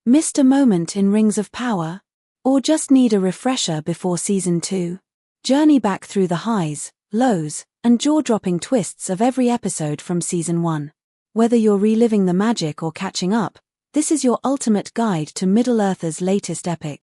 Missed a moment in Rings of Power? Or just need a refresher before Season 2? Journey back through the highs, lows, and jaw-dropping twists of every episode from Season 1. Whether you're reliving the magic or catching up, this is your ultimate guide to Middle-earth's latest epic.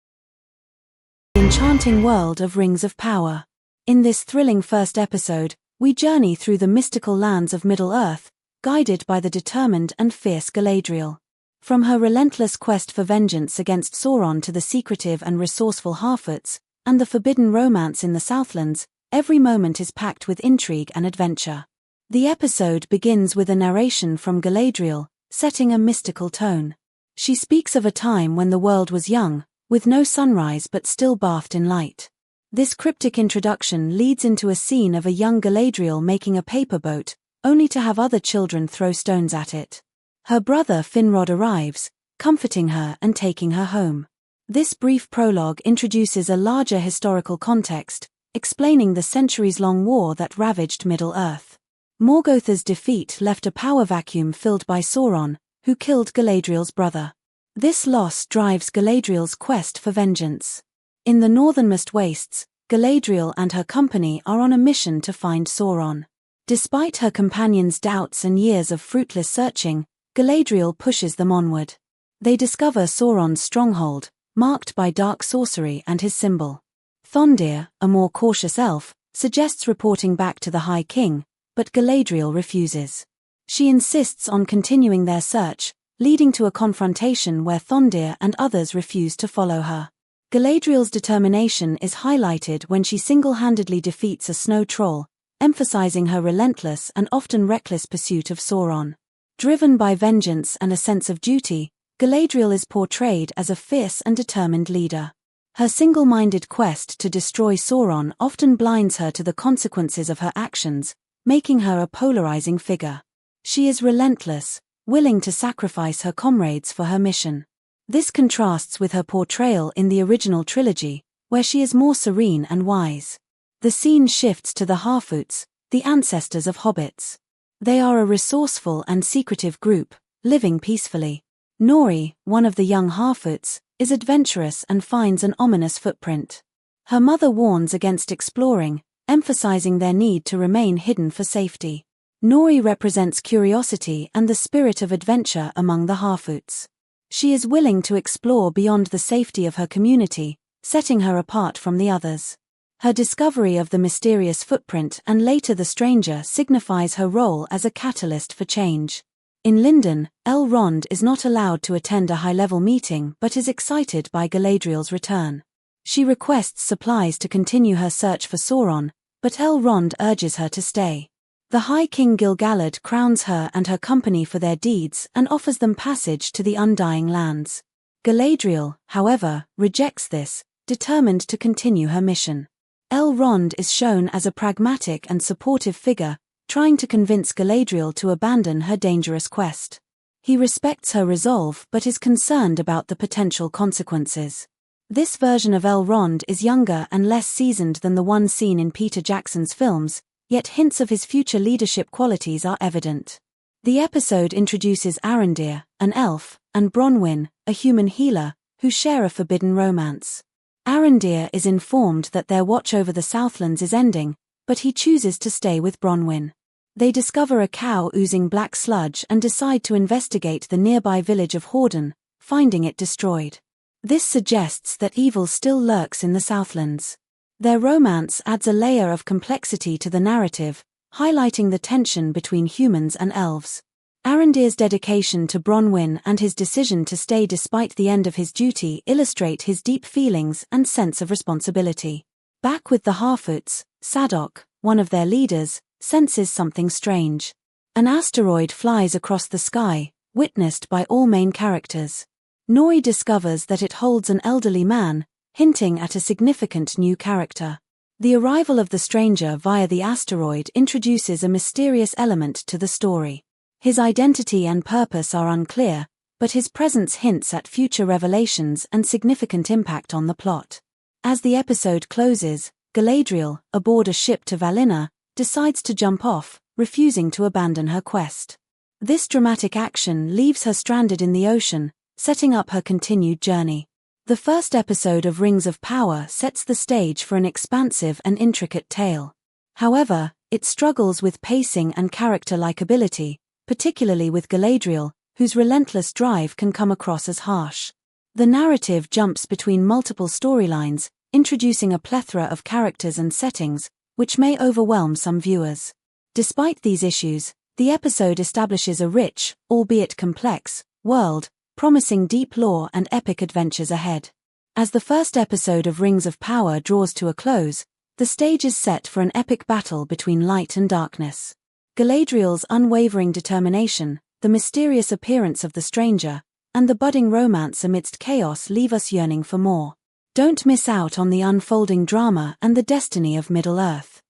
The enchanting world of Rings of Power. In this thrilling first episode, we journey through the mystical lands of Middle-earth, guided by the determined and fierce Galadriel. From her relentless quest for vengeance against Sauron to the secretive and resourceful Harfoots, and the forbidden romance in the Southlands, every moment is packed with intrigue and adventure. The episode begins with a narration from Galadriel, setting a mystical tone. She speaks of a time when the world was young, with no sunrise but still bathed in light. This cryptic introduction leads into a scene of a young Galadriel making a paper boat, only to have other children throw stones at it. Her brother Finrod arrives, comforting her and taking her home. This brief prologue introduces a larger historical context, explaining the centuries-long war that ravaged Middle-earth. Morgotha's defeat left a power vacuum filled by Sauron, who killed Galadriel's brother. This loss drives Galadriel's quest for vengeance. In the northernmost wastes, Galadriel and her company are on a mission to find Sauron. Despite her companions' doubts and years of fruitless searching, Galadriel pushes them onward. They discover Sauron's stronghold, marked by dark sorcery and his symbol. Thondir, a more cautious elf, suggests reporting back to the High King, but Galadriel refuses. She insists on continuing their search, leading to a confrontation where Thondir and others refuse to follow her. Galadriel's determination is highlighted when she single-handedly defeats a snow troll, emphasizing her relentless and often reckless pursuit of Sauron. Driven by vengeance and a sense of duty, Galadriel is portrayed as a fierce and determined leader. Her single-minded quest to destroy Sauron often blinds her to the consequences of her actions, making her a polarizing figure. She is relentless, willing to sacrifice her comrades for her mission. This contrasts with her portrayal in the original trilogy, where she is more serene and wise. The scene shifts to the Harfoots, the ancestors of hobbits. They are a resourceful and secretive group, living peacefully. Nori, one of the young Harfoots, is adventurous and finds an ominous footprint. Her mother warns against exploring, emphasizing their need to remain hidden for safety. Nori represents curiosity and the spirit of adventure among the Harfoots. She is willing to explore beyond the safety of her community, setting her apart from the others. Her discovery of the mysterious footprint and later the stranger signifies her role as a catalyst for change. In Lindon, Elrond is not allowed to attend a high-level meeting but is excited by Galadriel's return. She requests supplies to continue her search for Sauron, but Elrond urges her to stay. The High King Gil-galad crowns her and her company for their deeds and offers them passage to the Undying Lands. Galadriel, however, rejects this, determined to continue her mission. Elrond is shown as a pragmatic and supportive figure, trying to convince Galadriel to abandon her dangerous quest. He respects her resolve but is concerned about the potential consequences. This version of Elrond is younger and less seasoned than the one seen in Peter Jackson's films, yet hints of his future leadership qualities are evident. The episode introduces Arondir, an elf, and Bronwyn, a human healer, who share a forbidden romance. Arondir is informed that their watch over the Southlands is ending, but he chooses to stay with Bronwyn. They discover a cow oozing black sludge and decide to investigate the nearby village of Hordon, finding it destroyed. This suggests that evil still lurks in the Southlands. Their romance adds a layer of complexity to the narrative, highlighting the tension between humans and elves. Arondir's dedication to Bronwyn and his decision to stay despite the end of his duty illustrate his deep feelings and sense of responsibility. Back with the Harfoots, Sadok, one of their leaders, senses something strange. An asteroid flies across the sky, witnessed by all main characters. Nori discovers that it holds an elderly man, hinting at a significant new character. The arrival of the stranger via the asteroid introduces a mysterious element to the story. His identity and purpose are unclear, but his presence hints at future revelations and significant impact on the plot. As the episode closes, Galadriel, aboard a ship to Valinor, decides to jump off, refusing to abandon her quest. This dramatic action leaves her stranded in the ocean, setting up her continued journey. The first episode of Rings of Power sets the stage for an expansive and intricate tale. However, it struggles with pacing and character likability, particularly with Galadriel, whose relentless drive can come across as harsh. The narrative jumps between multiple storylines, introducing a plethora of characters and settings, which may overwhelm some viewers. Despite these issues, the episode establishes a rich, albeit complex, world, promising deep lore and epic adventures ahead. As the first episode of Rings of Power draws to a close, the stage is set for an epic battle between light and darkness. Galadriel's unwavering determination, the mysterious appearance of the stranger, and the budding romance amidst chaos leave us yearning for more. Don't miss out on the unfolding drama and the destiny of Middle-earth.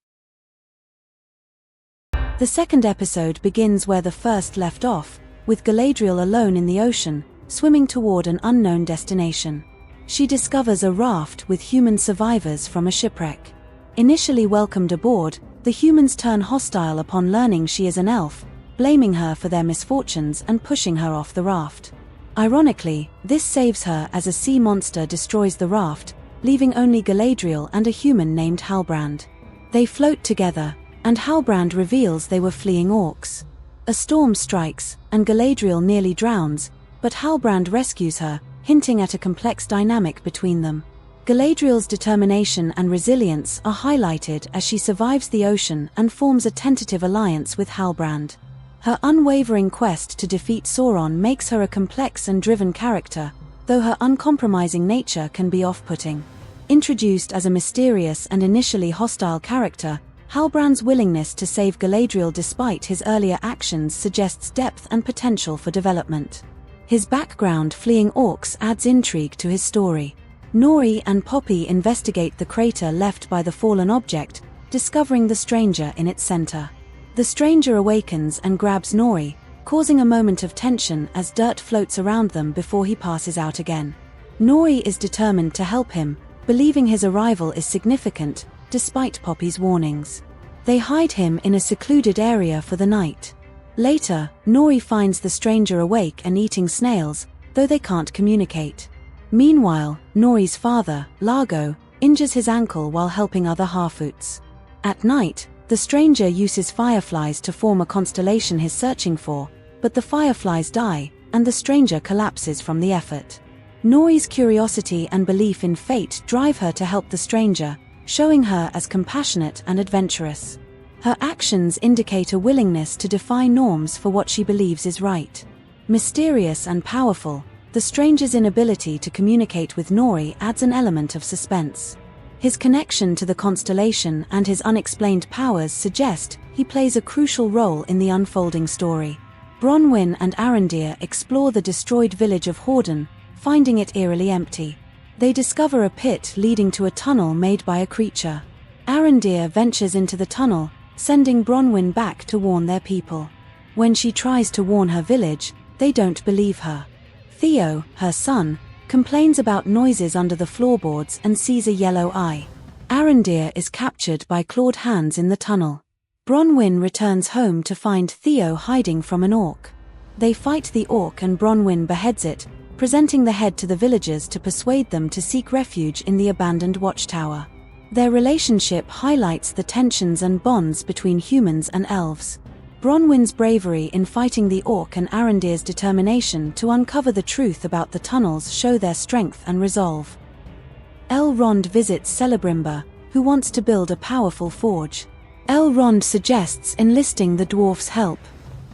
The second episode begins where the first left off, with Galadriel alone in the ocean, swimming toward an unknown destination. She discovers a raft with human survivors from a shipwreck. Initially welcomed aboard, the humans turn hostile upon learning she is an elf, blaming her for their misfortunes and pushing her off the raft. Ironically, this saves her as a sea monster destroys the raft, leaving only Galadriel and a human named Halbrand. They float together, and Halbrand reveals they were fleeing orcs. A storm strikes, and Galadriel nearly drowns, but Halbrand rescues her, hinting at a complex dynamic between them. Galadriel's determination and resilience are highlighted as she survives the ocean and forms a tentative alliance with Halbrand. Her unwavering quest to defeat Sauron makes her a complex and driven character, though her uncompromising nature can be off-putting. Introduced as a mysterious and initially hostile character, Halbrand's willingness to save Galadriel despite his earlier actions suggests depth and potential for development. His background fleeing orcs adds intrigue to his story. Nori and Poppy investigate the crater left by the fallen object, discovering the stranger in its center. The stranger awakens and grabs Nori, causing a moment of tension as dirt floats around them before he passes out again. Nori is determined to help him, believing his arrival is significant, despite Poppy's warnings. They hide him in a secluded area for the night. Later, Nori finds the stranger awake and eating snails, though they can't communicate. Meanwhile, Nori's father, Largo, injures his ankle while helping other Harfoots. At night, the stranger uses fireflies to form a constellation he's searching for, but the fireflies die, and the stranger collapses from the effort. Nori's curiosity and belief in fate drive her to help the stranger, showing her as compassionate and adventurous. Her actions indicate a willingness to defy norms for what she believes is right. Mysterious and powerful, the stranger's inability to communicate with Nori adds an element of suspense. His connection to the constellation and his unexplained powers suggest he plays a crucial role in the unfolding story. Bronwyn and Arondir explore the destroyed village of Hordon, finding it eerily empty. They discover a pit leading to a tunnel made by a creature. Arondir ventures into the tunnel, sending Bronwyn back to warn their people. When she tries to warn her village, they don't believe her. Theo, her son, complains about noises under the floorboards and sees a yellow eye. Arondir is captured by clawed hands in the tunnel. Bronwyn returns home to find Theo hiding from an orc. They fight the orc and Bronwyn beheads it, presenting the head to the villagers to persuade them to seek refuge in the abandoned watchtower. Their relationship highlights the tensions and bonds between humans and elves. Bronwyn's bravery in fighting the orc and Arondir's determination to uncover the truth about the tunnels show their strength and resolve. Elrond visits Celebrimbor, who wants to build a powerful forge. Elrond suggests enlisting the dwarf's help.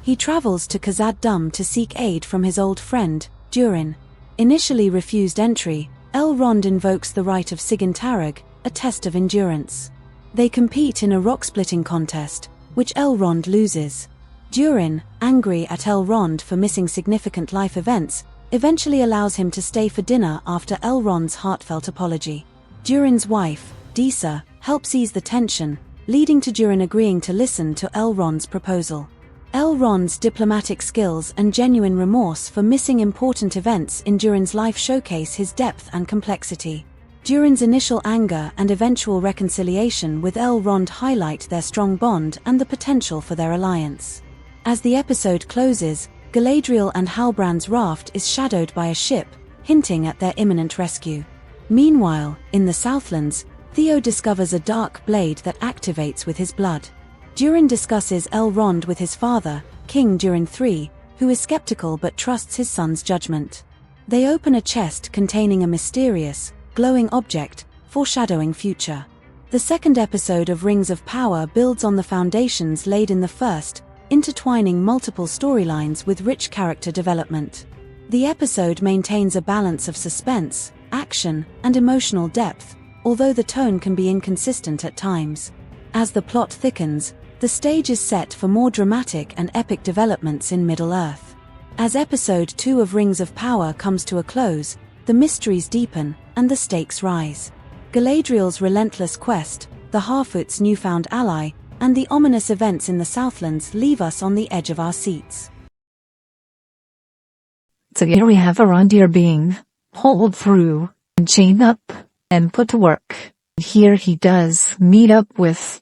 He travels to Khazad-dûm to seek aid from his old friend, Durin. Initially refused entry, Elrond invokes the right of Sigintarag, a test of endurance. They compete in a rock-splitting contest, which Elrond loses. Durin, angry at Elrond for missing significant life events, eventually allows him to stay for dinner after Elrond's heartfelt apology. Durin's wife, Disa, helps ease the tension, leading to Durin agreeing to listen to Elrond's proposal. Elrond's diplomatic skills and genuine remorse for missing important events in Durin's life showcase his depth and complexity. Durin's initial anger and eventual reconciliation with Elrond highlight their strong bond and the potential for their alliance. As the episode closes, Galadriel and Halbrand's raft is shadowed by a ship, hinting at their imminent rescue. Meanwhile, in the Southlands, Theo discovers a dark blade that activates with his blood. Durin discusses Elrond with his father, King Durin III, who is skeptical but trusts his son's judgment. They open a chest containing a mysterious, glowing object, foreshadowing future. The second episode of Rings of Power builds on the foundations laid in the first, intertwining multiple storylines with rich character development. The episode maintains a balance of suspense, action, and emotional depth, although the tone can be inconsistent at times. As the plot thickens, the stage is set for more dramatic and epic developments in Middle-earth. As Episode 2 of Rings of Power comes to a close, the mysteries deepen and the stakes rise. Galadriel's relentless quest, the Harfoots' newfound ally, and the ominous events in the Southlands leave us on the edge of our seats. So here we have Arondir being hauled through, and chained up, and put to work. Here he does meet up with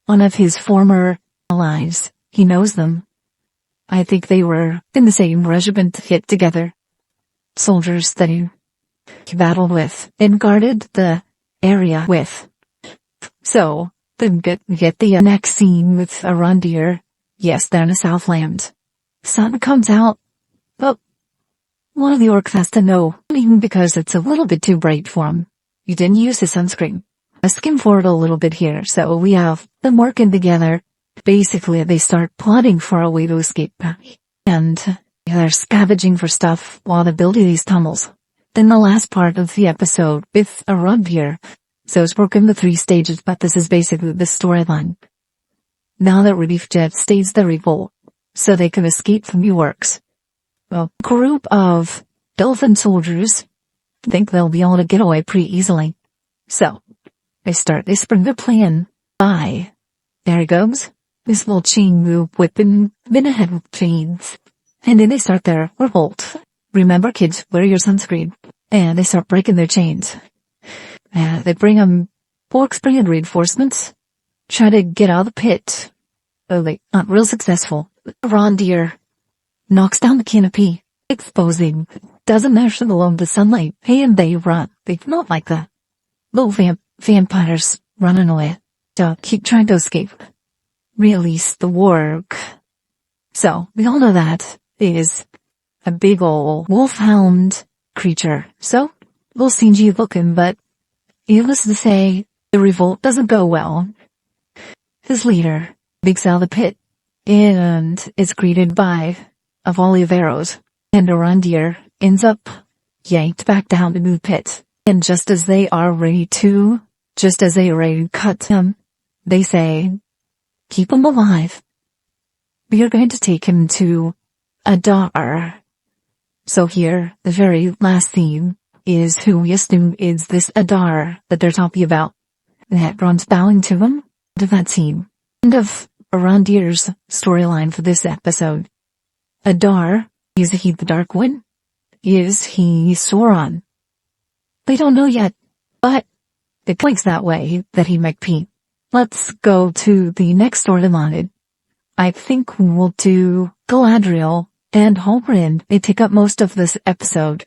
one of his former allies. He knows them. I think they were in the same regiment hit together. Soldiers that he battled with and guarded the area with. So, then get the next scene with Arondir. Yes, they're in the Southland. Sun comes out, but one of the orcs has to know, even because it's a little bit too bright for him. You didn't use his sunscreen. I skim forward a little bit here, so we have them working together. Basically, they start plotting for a way to escape. And they're scavenging for stuff while they're building these tunnels. Then the last part of the episode with Arondir. So it's broken into 3 stages, but this is basically the storyline. Now that Relief Jet stays the revolt, so they can escape from the orcs. Well, a group of Dolphin soldiers think they'll be able to get away pretty easily. So, they spring the plan by, there he goes, this little chain loop with been ahead with chains. And then they start their revolt. Remember kids, wear your sunscreen. And they start breaking their chains. They bring orcs bring in reinforcements, try to get out of the pit. But they not real successful. Arondir knocks down the canopy, exposing doesn't measure the sunlight, and they run. They not like that. Little vampires running away. So keep trying to escape. Release the warg. So we all know that is a big ol' wolfhound creature. So, little CG looking, but needless to say, the revolt doesn't go well. His leader digs out of the pit and is greeted by a volley of arrows, and Arondir ends up yanked back down into the pit. And just as they are ready to cut him, they say, keep him alive. We are going to take him to Adar. So here, the very last theme is who we assume is this Adar that they're talking about. And everyone's bowing to him. End of that scene. End of Arondir's storyline for this episode. Adar, is he the Dark One? Is he Sauron? They don't know yet, but it points that way that he might be. Let's go to the next storyline. I think we'll do Galadriel and Halbrand. They take up most of this episode.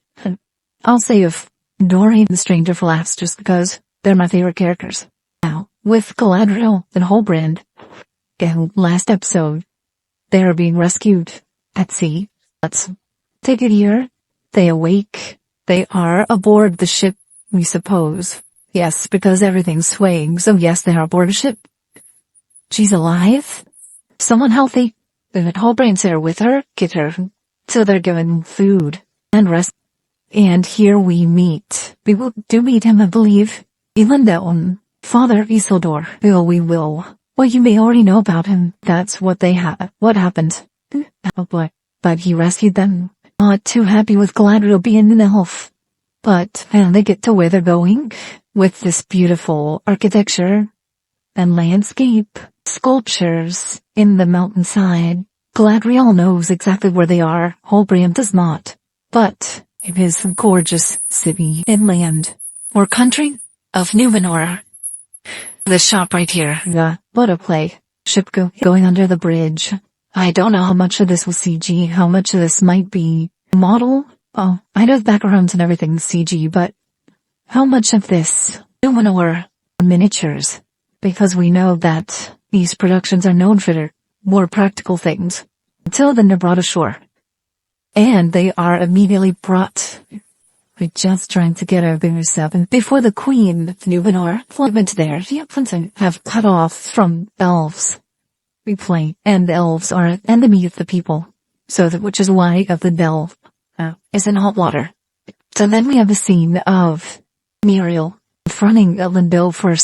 I'll save Dorian the Stranger for last just because they're my favorite characters. Now, with Galadriel and Halbrand, last episode, they are being rescued at sea. Let's take it here. They awake. They are aboard the ship, we suppose. Yes, because everything's swaying, so yes, they are aboard a ship. She's alive. Someone healthy. Then Halbrand's there with her, get her. So they're given food and rest. And here we meet. We do meet him, I believe. Elendil, Father Isildur. We will. Well, you may already know about him. That's what what happened. Oh boy. But he rescued them. Not too happy with Galadriel being an elf. But they get to where they're going with this beautiful architecture and landscape, sculptures in the mountainside. Galadriel knows exactly where they are. Halbrand does not. But it is a gorgeous city and land, or country, of Numenor. The shop right here. Yeah, what a play. Ship going under the bridge. I don't know how much of this was CG, how much of this might be model. Oh, I know the backgrounds and everything's CG, but how much of this Numenor miniatures? Because we know that these productions are known for their more practical things. Until then they're brought ashore. And they are immediately brought. We're just trying to get our fingers up. And before the Queen of Numenor flew into there, the have cut off from elves. We play, and the elves are an enemy of the people. So that, which is why of the delve is in hot water. So then we have a scene of Muriel confronting Elendil for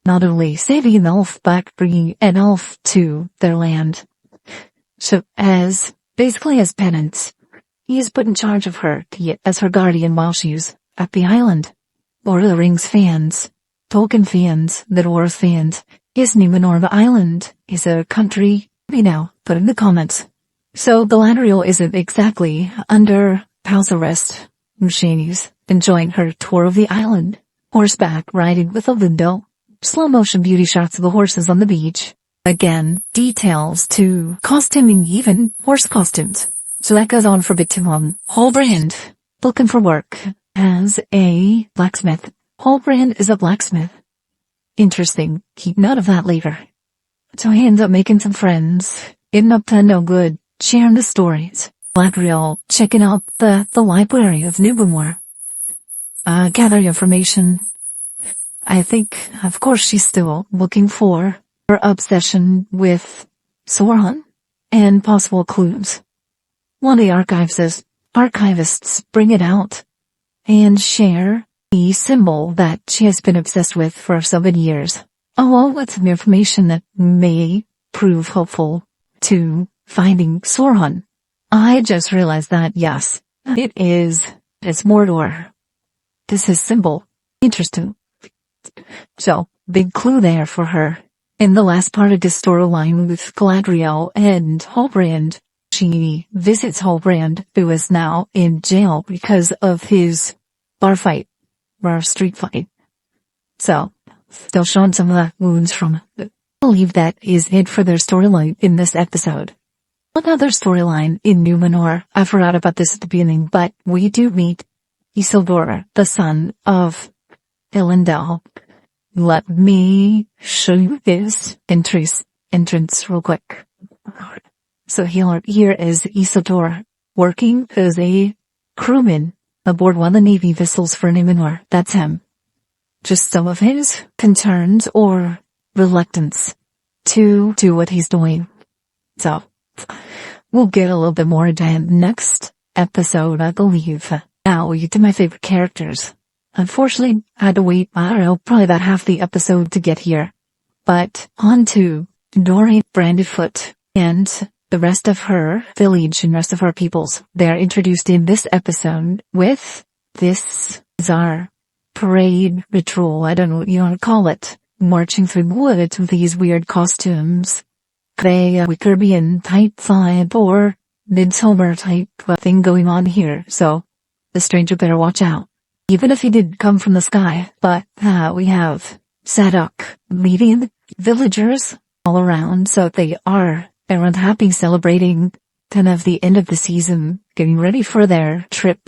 not only saving an elf, but bringing an elf to their land. So basically as penance, he is put in charge of her as her guardian while she's at the island. Lord of the Rings fans, Tolkien fans, the Dwarf fans, is Numenor the island is a country? Let me know, put in the comments. So Galadriel isn't exactly under house arrest. She's enjoying her tour of the island. Horseback riding with Elendil. Slow motion beauty shots of the horses on the beach. Again, details to costuming, even horse costumes. So that goes on for a bit too long. Halbrand, looking for work as a blacksmith. Halbrand is a blacksmith. Interesting. Keep note of that later. So he ends up making some friends. Ending up to no good. Sharing the stories. Galadriel checking out the library of Numenor. Gather information. I think, of course, she's still looking for her obsession with Sauron and possible clues. One of the archivists bring it out and share the symbol that she has been obsessed with for so many years, along with some information that may prove helpful to finding Sauron. I just realized that, yes, it's Mordor. This is symbol. Interesting. So, big clue there for her. In the last part of this storyline with Galadriel and Halbrand, she visits Halbrand, who is now in jail because of his street fight. So, still showing some of the wounds from it. I believe that is it for their storyline in this episode. One other storyline in Numenor, I forgot about this at the beginning, but we do meet Isildur, the son of Elendil. Let me show you this entrance real quick. So here is Isildur, working as a crewman aboard one of the Navy vessels for Numenor. That's him. Just some of his concerns or reluctance to do what he's doing. So, we'll get a little bit more into him next episode, I believe. Now, we get to my favorite characters. Unfortunately, I had to wait, I don't know, probably about half the episode to get here. But on to Dorian Brandedfoot and the rest of her village and rest of her peoples. They're introduced in this episode with this bizarre parade ritual. I don't know what you want to call it. Marching through the woods with these weird costumes. They Wickerbian type vibe or Midsummer type thing going on here. So the stranger better watch out. Even if he did come from the sky, but we have Sadok leading the villagers all around, so everyone's happy, celebrating kind of the end of the season, getting ready for their trip.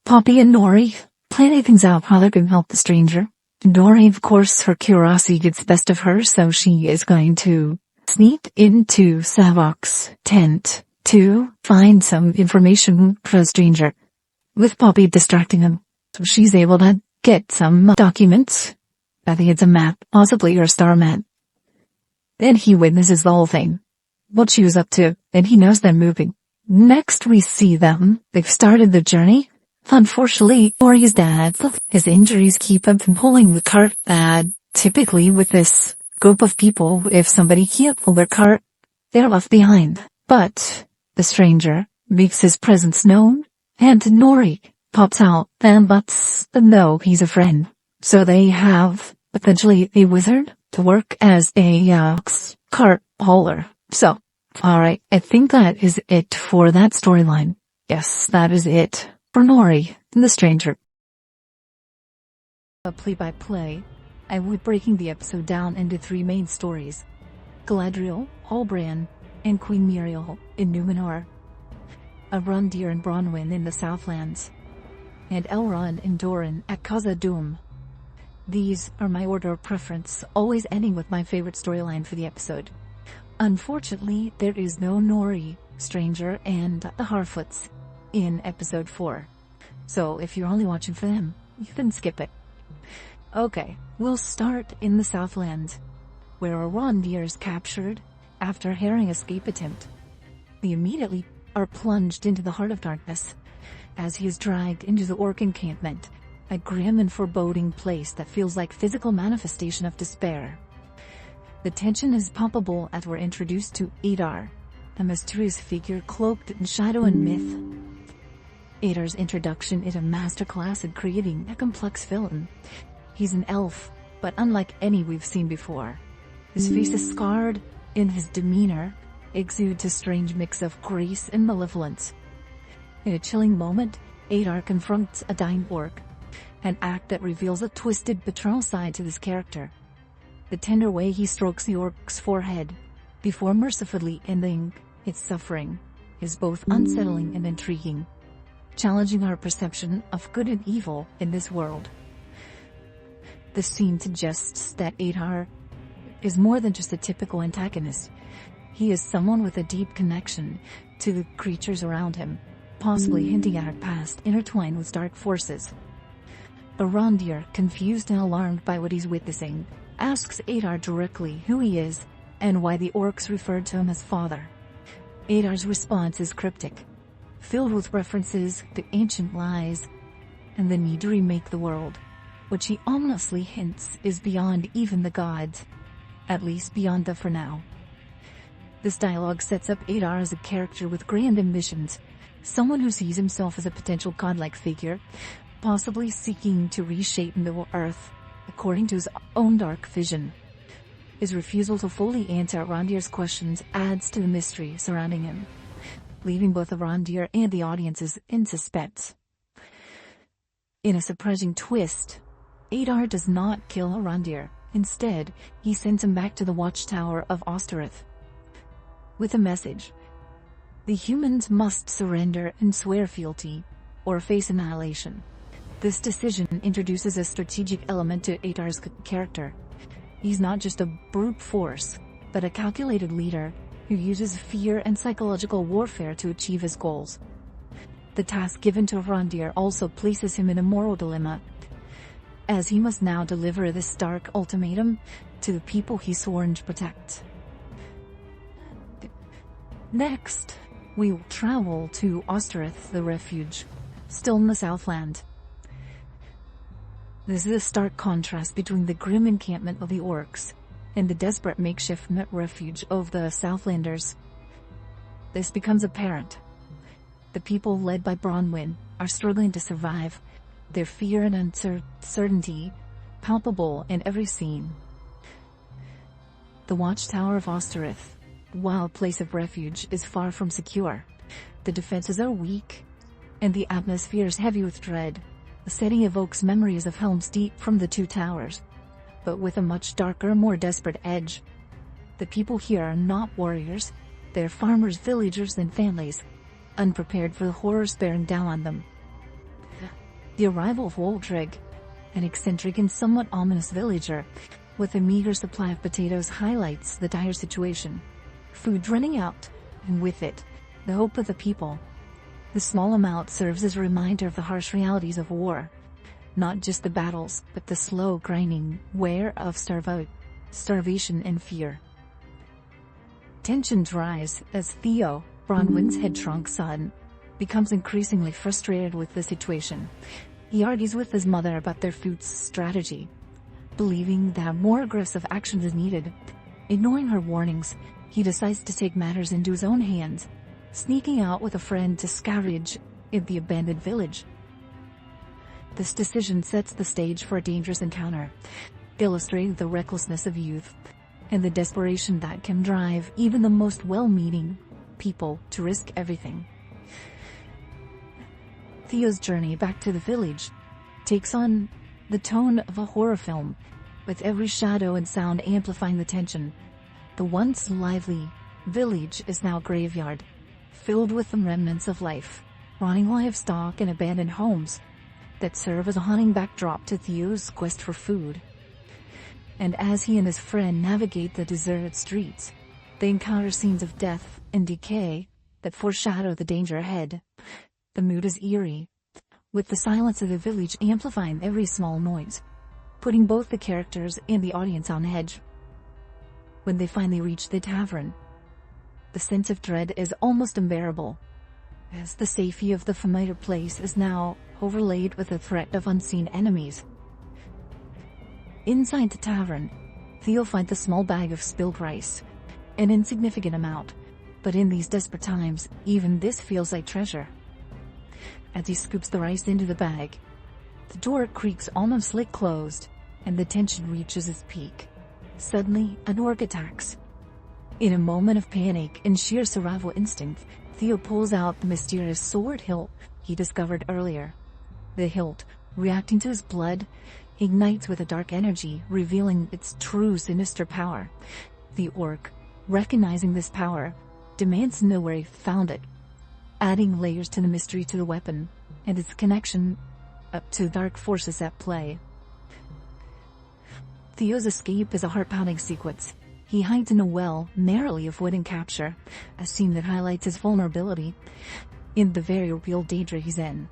Poppy and Nori planning things out how they're going to help the stranger. Nori, of course, her curiosity gets the best of her, so she is going to sneak into Sadok's tent to find some information for the stranger, with Poppy distracting him. So she's able to get some documents. I think it's a map, possibly, or a star map. Then he witnesses the whole thing, what she was up to, and he knows they're moving. Next we see them. They've started the journey. Unfortunately, Ori's dad, his injuries keep him from pulling the cart. Typically with this group of people, if somebody can't pull their cart, they're left behind. But the stranger makes his presence known, and Nori pops out and lets them know he's a friend. So they have potentially a wizard to work as a cart hauler. So, alright, I think that is it for that storyline. Yes, that is it for Nori and the stranger. A play-by-play, I would breaking the episode down into 3 main stories. Galadriel, Halbrand, and Queen Muriel in Numenor, Arondir and Bronwyn in the Southlands, and Elrond and Doran at Khazad-dûm. These are my order of preference, always ending with my favorite storyline for the episode. Unfortunately, there is no Nori, Stranger, and the Harfoots in episode 4. So if you're only watching for them, you can skip it. Okay, we'll start in the Southlands, where Arondir is captured after a harrowing escape attempt. We immediately are plunged into the heart of darkness as he is dragged into the orc encampment, a grim and foreboding place that feels like physical manifestation of despair. The tension is palpable as we're introduced to Adar, a mysterious figure cloaked in shadow and myth. Adar's introduction is a masterclass in creating a complex villain. He's an elf, but unlike any we've seen before. His face is scarred, and his demeanor exudes a strange mix of grace and malevolence. In a chilling moment, Adar confronts a dying orc, an act that reveals a twisted, betrayal side to this character. The tender way he strokes the orc's forehead, before mercifully ending its suffering, is both unsettling and intriguing, challenging our perception of good and evil in this world. The scene suggests that Adar is more than just a typical antagonist. He is someone with a deep connection to the creatures around him, possibly hinting at a past intertwined with dark forces. Arondir, confused and alarmed by what he's witnessing, asks Adar directly who he is and why the orcs referred to him as father. Adar's response is cryptic, filled with references to ancient lies and the need to remake the world, which he ominously hints is beyond even the gods, at least beyond them for now. This dialogue sets up Adar as a character with grand ambitions, someone who sees himself as a potential godlike figure, possibly seeking to reshape Middle-earth according to his own dark vision. His refusal to fully answer Arondir's questions adds to the mystery surrounding him, leaving both Arondir and the audiences in suspense. In a surprising twist, Adar does not kill Arondir. Instead, he sends him back to the watchtower of Ostirith with a message. The humans must surrender and swear fealty, or face annihilation. This decision introduces a strategic element to Adar's character. He's not just a brute force, but a calculated leader who uses fear and psychological warfare to achieve his goals. The task given to Arondir also places him in a moral dilemma, as he must now deliver this stark ultimatum to the people he's sworn to protect. Next, we will travel to Ostirith, the refuge, still in the Southland. This is a stark contrast between the grim encampment of the orcs and the desperate makeshift refuge of the Southlanders. This becomes apparent. The people led by Bronwyn are struggling to survive, their fear and uncertainty palpable in every scene. The watchtower of Ostirith, while a place of refuge, is far from secure. The defenses are weak, and the atmosphere is heavy with dread. The setting evokes memories of Helm's Deep from the Two Towers, but with a much darker, more desperate edge. The people here are not warriors, they're farmers, villagers, and families, unprepared for the horrors bearing down on them. The arrival of Woldrig, an eccentric and somewhat ominous villager, with a meager supply of potatoes, highlights the dire situation. Food running out, and with it, the hope of the people. The small amount serves as a reminder of the harsh realities of war. Not just the battles, but the slow grinding wear of starvation and fear. Tensions rise as Theo, Bronwyn's headstrong son, becomes increasingly frustrated with the situation. He argues with his mother about their food strategy, believing that more aggressive action is needed. Ignoring her warnings, he decides to take matters into his own hands, sneaking out with a friend to scavenge in the abandoned village. This decision sets the stage for a dangerous encounter, illustrating the recklessness of youth and the desperation that can drive even the most well-meaning people to risk everything. Theo's journey back to the village takes on the tone of a horror film, with every shadow and sound amplifying the tension. The once lively village is now a graveyard, filled with the remnants of life, rotting livestock and abandoned homes that serve as a haunting backdrop to Theo's quest for food. And as he and his friend navigate the deserted streets, they encounter scenes of death and decay that foreshadow the danger ahead. The mood is eerie, with the silence of the village amplifying every small noise, putting both the characters and the audience on edge. When they finally reach the tavern, the sense of dread is almost unbearable, as the safety of the familiar place is now overlaid with the threat of unseen enemies. Inside the tavern, Theo finds a small bag of spilled rice, an insignificant amount, but in these desperate times, even this feels like treasure. As he scoops the rice into the bag, the door creaks almost slick closed, and the tension reaches its peak. Suddenly, an orc attacks. In a moment of panic and sheer survival instinct, Theo pulls out the mysterious sword hilt he discovered earlier. The hilt, reacting to his blood, ignites with a dark energy, revealing its true sinister power. The orc, recognizing this power, demands to know where he found it, adding layers to the mystery to the weapon and its connection up to dark forces at play. Theo's escape is a heart-pounding sequence. He hides in a well, narrowly avoiding capture, a scene that highlights his vulnerability in the very real danger he's in.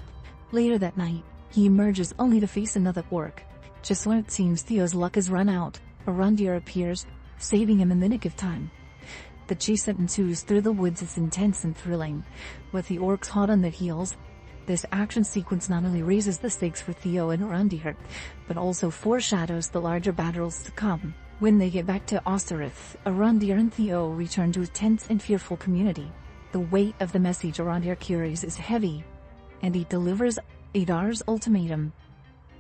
Later that night, he emerges only to face another orc. Just when it seems Theo's luck has run out, Arondir appears, saving him in the nick of time. The chase that ensues through the woods is intense and thrilling, with the orcs hot on their heels. This action sequence not only raises the stakes for Theo and Arondir, but also foreshadows the larger battles to come. When they get back to Adar, Arondir and Theo return to a tense and fearful community. The weight of the message Arondir carries is heavy, and he delivers Adar's ultimatum.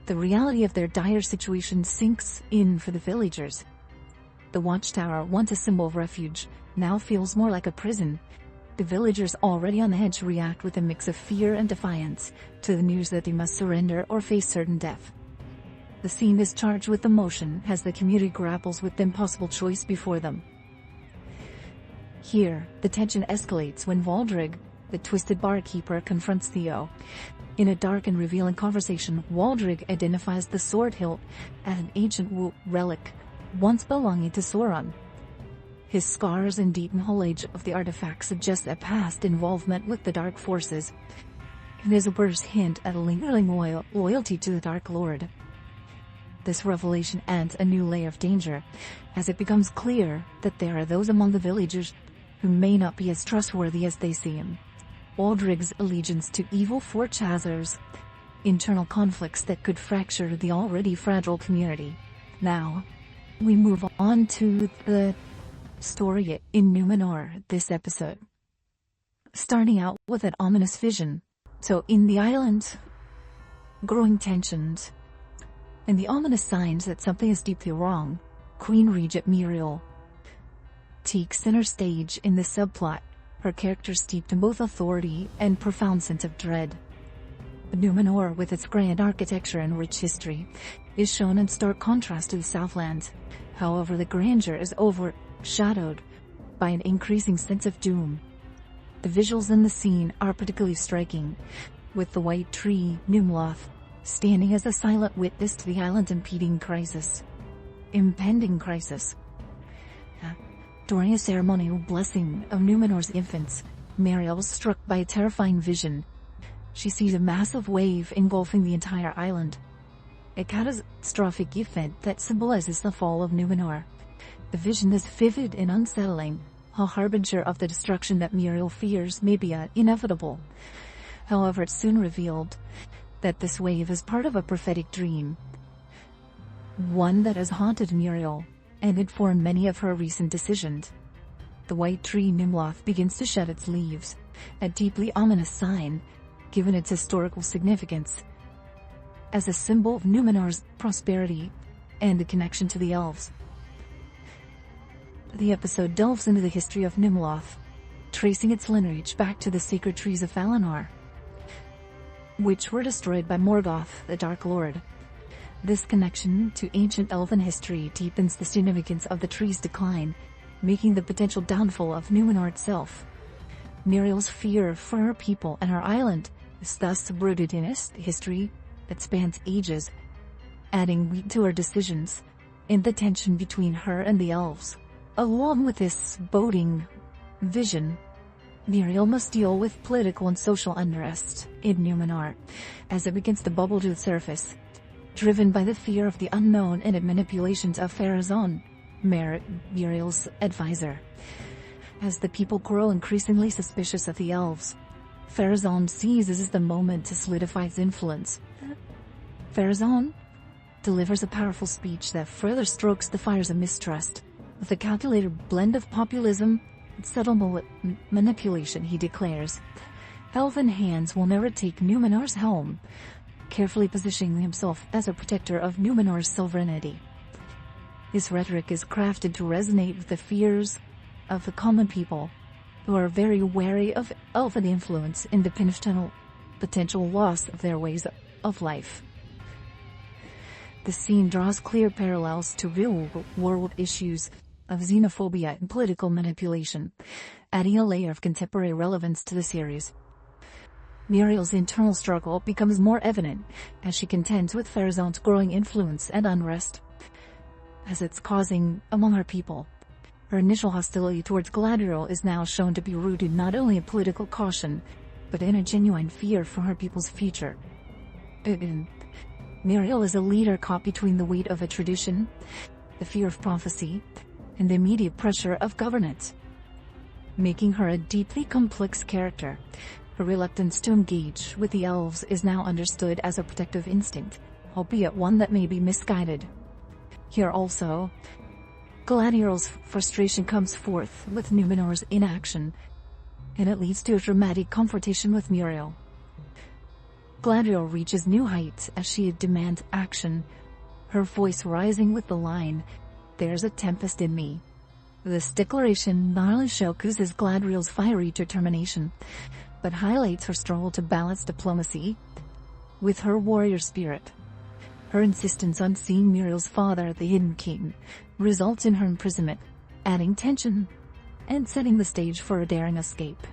The reality of their dire situation sinks in for the villagers. The watchtower, once a symbol of refuge, now feels more like a prison. The villagers already on edge react with a mix of fear and defiance to the news that they must surrender or face certain death. The scene is charged with emotion as the community grapples with the impossible choice before them. Here, the tension escalates when Waldrig, the twisted barkeeper, confronts Theo. In a dark and revealing conversation, Waldrig identifies the sword hilt as an ancient relic once belonging to Sauron. His scars and deep knowledge of the artifact suggest a past involvement with the dark forces, and is a burst hint at a lingering loyalty to the Dark Lord. This revelation adds a new layer of danger, as it becomes clear that there are those among the villagers who may not be as trustworthy as they seem. Waldrig's allegiance to evil forechathers, internal conflicts that could fracture the already fragile community. Now, we move on to the story in Numenor this episode. Starting out with an ominous vision. So in the island, growing tensions, and the ominous signs that something is deeply wrong, Queen Regent Muriel takes center stage in this subplot, her character steeped in both authority and profound sense of dread. Numenor, with its grand architecture and rich history, is shown in stark contrast to the Southlands. However, the grandeur is overshadowed by an increasing sense of doom. The visuals in the scene are particularly striking, with the white tree, Numloth, standing as a silent witness to the island's impending crisis. During a ceremonial blessing of Numenor's infants, Muriel was struck by a terrifying vision. She sees a massive wave engulfing the entire island, a catastrophic event that symbolizes the fall of Numenor. The vision is vivid and unsettling, a harbinger of the destruction that Muriel fears may be inevitable. However, it's soon revealed that this wave is part of a prophetic dream, one that has haunted Muriel and informed many of her recent decisions. The white tree Numloth begins to shed its leaves, a deeply ominous sign, given its historical significance as a symbol of Numenor's prosperity and the connection to the elves. The episode delves into the history of Numloth, tracing its lineage back to the sacred trees of Valinor, which were destroyed by Morgoth, the Dark Lord. This connection to ancient elven history deepens the significance of the tree's decline making the potential downfall of Numenor itself. Muriel's fear for her people and her island is thus rooted in history that spans ages, adding weight to her decisions in the tension between her and the elves. Along with this boding vision, Muriel must deal with political and social unrest in Numenor as it begins to bubble to the surface, driven by the fear of the unknown and the manipulations of Pharazôn, Muriel's advisor. As the people grow increasingly suspicious of the elves, Pharazôn seizes the moment to solidify his influence. Pharazôn delivers a powerful speech that further strokes the fires of mistrust. With a calculated blend of populism and subtle manipulation, he declares, "Elven hands will never take Numenor's helm," carefully positioning himself as a protector of Numenor's sovereignty. His rhetoric is crafted to resonate with the fears of the common people, who are very wary of elven influence and the potential loss of their ways of life. The scene draws clear parallels to real-world issues of xenophobia and political manipulation, adding a layer of contemporary relevance to the series. Muriel's internal struggle becomes more evident as she contends with Pharazôn's growing influence and unrest, as it's causing among her people. Her initial hostility towards Galadriel is now shown to be rooted not only in political caution, but in a genuine fear for her people's future. Muriel is a leader caught between the weight of a tradition, the fear of prophecy, and the immediate pressure of governance, making her a deeply complex character. Her reluctance to engage with the elves is now understood as a protective instinct, albeit one that may be misguided. Here also, Galadriel's frustration comes forth with Numenor's inaction, and it leads to a dramatic confrontation with Muriel. Galadriel reaches new heights as she demands action, her voice rising with the line, "There's a tempest in me." This declaration not only showcases Galadriel's fiery determination, but highlights her struggle to balance diplomacy with her warrior spirit. Her insistence on seeing Muriel's father, the Hidden King, results in her imprisonment, adding tension and setting the stage for a daring escape.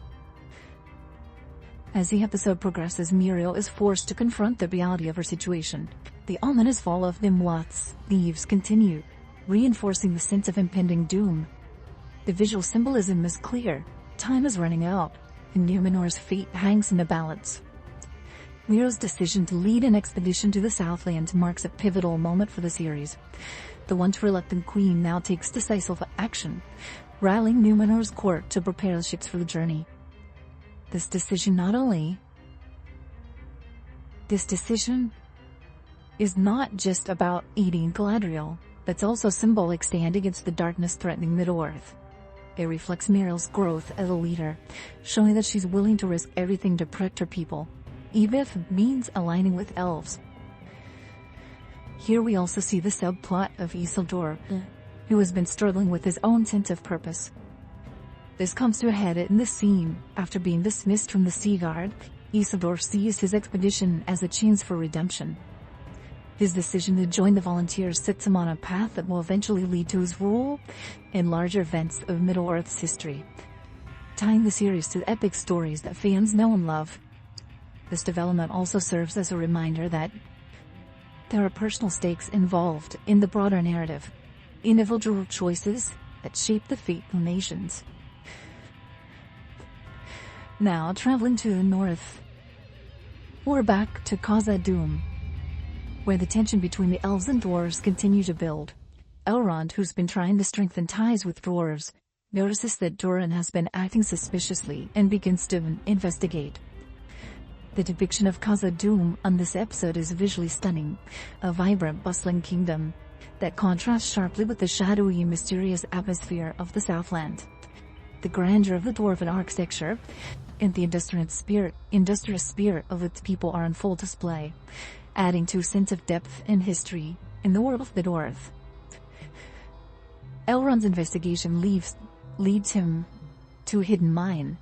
As the episode progresses, Muriel is forced to confront the reality of her situation. The ominous fall of Nimwat's leaves continue, reinforcing the sense of impending doom. The visual symbolism is clear. Time is running out, and Numenor's fate hangs in the balance. Muriel's decision to lead an expedition to the Southlands marks a pivotal moment for the series. The once reluctant queen now takes decisive action, rallying Numenor's court to prepare the ships for the journey. This decision is not just about aiding Galadriel, but it's also a symbolic stand against the darkness threatening Middle-earth. It reflects Muriel's growth as a leader, showing that she's willing to risk everything to protect her people, even if it means aligning with elves. Here we also see the subplot of Isildur, who has been struggling with his own sense of purpose. This comes to a head in this scene. After being dismissed from the Sea Guard, Isildur sees his expedition as a chance for redemption. His decision to join the volunteers sets him on a path that will eventually lead to his role in larger events of Middle-earth's history, tying the series to epic stories that fans know and love. This development also serves as a reminder that there are personal stakes involved in the broader narrative, individual choices that shape the fate of nations. Now, traveling to the north, we're back to Khazad-dûm, where the tension between the elves and dwarves continue to build. Elrond, who's been trying to strengthen ties with dwarves, notices that Durin has been acting suspiciously and begins to investigate. The depiction of Khazad-dûm on this episode is visually stunning, a vibrant, bustling kingdom that contrasts sharply with the shadowy, mysterious atmosphere of the Southland. The grandeur of the dwarven architecture and the industrious spirit of its people are on full display, adding to a sense of depth and history in the world of Middle-earth. Elrond's investigation leads him to a hidden mine,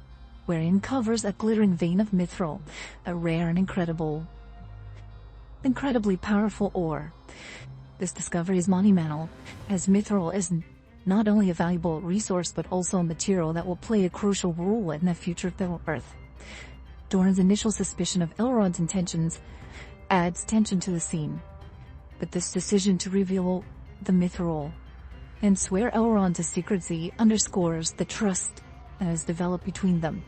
where he uncovers a glittering vein of mithril, a rare and incredibly powerful ore. This discovery is monumental, as mithril is not only a valuable resource but also a material that will play a crucial role in the future of Middle-earth. Doran's initial suspicion of Elrond's intentions adds tension to the scene, but this decision to reveal the mithril and swear Elrond to secrecy underscores the trust that has developed between them.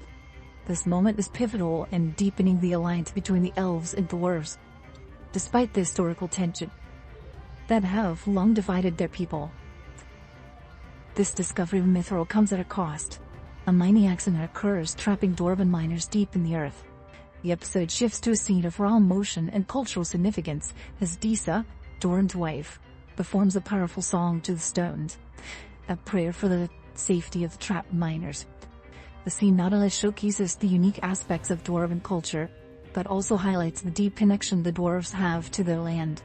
This moment is pivotal in deepening the alliance between the elves and dwarves, despite the historical tension that have long divided their people. This discovery of mithril comes at a cost. A mining accident occurs, trapping dwarven miners deep in the earth. The episode shifts to a scene of raw emotion and cultural significance as Disa, Doran's wife, performs a powerful song to the stones, a prayer for the safety of the trapped miners. The scene not only showcases the unique aspects of dwarven culture, but also highlights the deep connection the dwarves have to their land.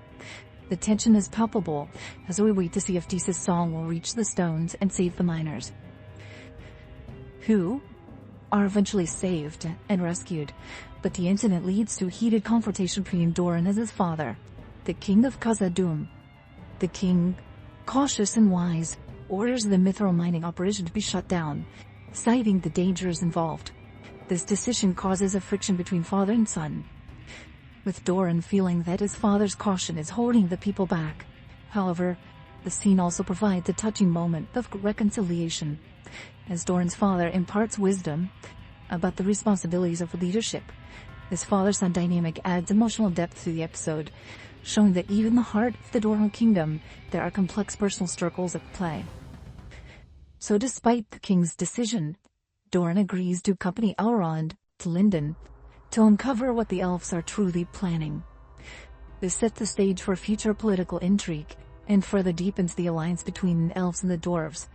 The tension is palpable as we wait to see if Disa's song will reach the stones and save the miners, who are eventually saved and rescued. But the incident leads to a heated confrontation between Doran and his father, the King of Khazad-dûm. The king, cautious and wise, orders the mithril mining operation to be shut down, citing the dangers involved. This decision causes a friction between father and son, with Doran feeling that his father's caution is holding the people back. However, the scene also provides a touching moment of reconciliation, as Doran's father imparts wisdom about the responsibilities of leadership. This father-son dynamic adds emotional depth to the episode, showing that even in the heart of the Dwarven Kingdom, there are complex personal struggles at play. So despite the king's decision, Doran agrees to accompany Elrond to Lindon to uncover what the elves are truly planning. This sets the stage for future political intrigue and further deepens the alliance between the elves and the dwarves.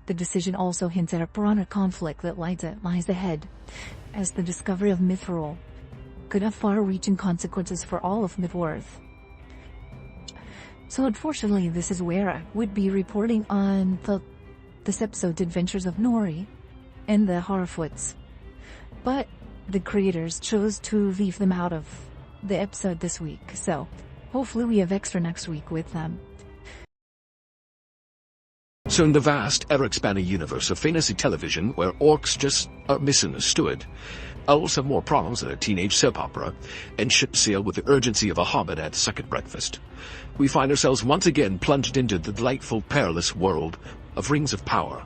The decision also hints at a broader conflict that lies ahead, as the discovery of mithril could have far-reaching consequences for all of Middle-earth. So unfortunately, this is where I would be reporting on this episode's Adventures of Nori and the Harfoots. But the creators chose to leave them out of the episode this week, so hopefully we have extra next week with them. So in the vast, ever-expanding universe of fantasy television where orcs just are misunderstood, elves have more problems than a teenage soap opera, and ships sail with the urgency of a hobbit at second breakfast. We find ourselves once again plunged into the delightful, perilous world of Rings of Power.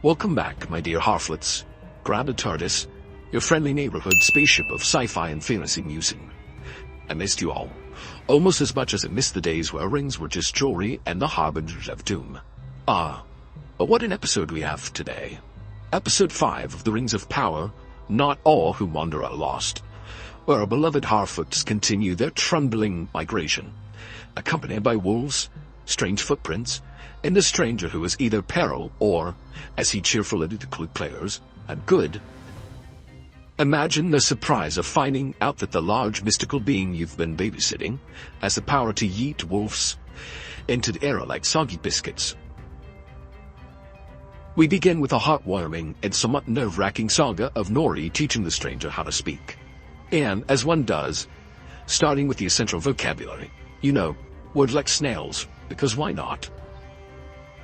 Welcome back, my dear Harflets. Grab a TARDIS, your friendly neighborhood spaceship of sci-fi and fantasy musing. I missed you all, almost as much as I missed the days where rings were just jewelry and the harbingers of doom. But what an episode we have today. Episode 5 of the Rings of Power, Not All Who Wander Are Lost, where our beloved Harfoots continue their trundling migration, accompanied by wolves, strange footprints, and a stranger who is either peril or, as he cheerfully declared players, a good. Imagine the surprise of finding out that the large mystical being you've been babysitting has the power to yeet wolves into the air like soggy biscuits. We begin with a heartwarming and somewhat nerve-wracking saga of Nori teaching the stranger how to speak. And, as one does, starting with the essential vocabulary. You know, words like snails, because why not?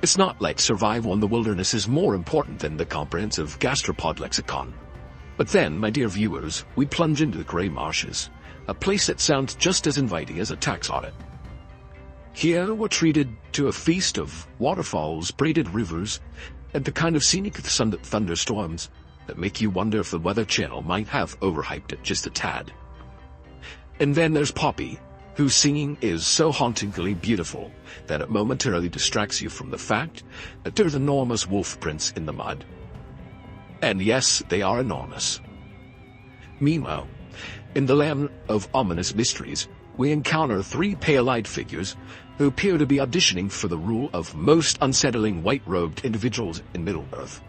It's not like survival in the wilderness is more important than the comprehensive gastropod lexicon. But then, my dear viewers, we plunge into the Grey Marshes, a place that sounds just as inviting as a tax audit. Here we're treated to a feast of waterfalls, braided rivers, and the kind of scenic thunderstorms that make you wonder if the Weather Channel might have overhyped it just a tad. And then there's Poppy, whose singing is so hauntingly beautiful that it momentarily distracts you from the fact that there's enormous wolf prints in the mud. And yes, they are enormous. Meanwhile, in the land of ominous mysteries, we encounter 3 pale-eyed figures who appear to be auditioning for the role of most unsettling white-robed individuals in Middle-earth.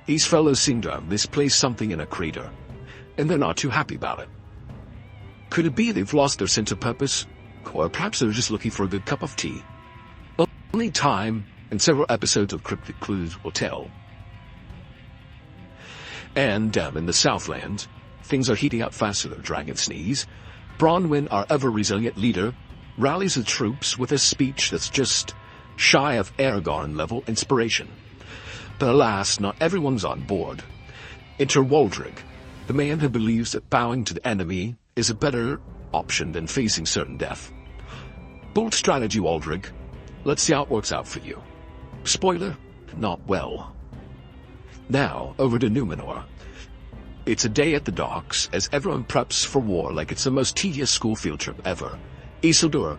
These fellows seem to have misplaced something in a crater, and they're not too happy about it. Could it be they've lost their sense of purpose? Or perhaps they're just looking for a good cup of tea? Only time and several episodes of Cryptic Clues will tell. And in the Southlands, things are heating up faster than dragons sneeze. Bronwyn, our ever-resilient leader, rallies the troops with a speech that's just shy of Aragorn-level inspiration. But alas, not everyone's on board. Enter Waldrig, the man who believes that bowing to the enemy is a better option than facing certain death. Bold strategy, Waldrig. Let's see how it works out for you. Spoiler, not well. Now, over to Numenor. It's a day at the docks as everyone preps for war like it's the most tedious school field trip ever. Isildur,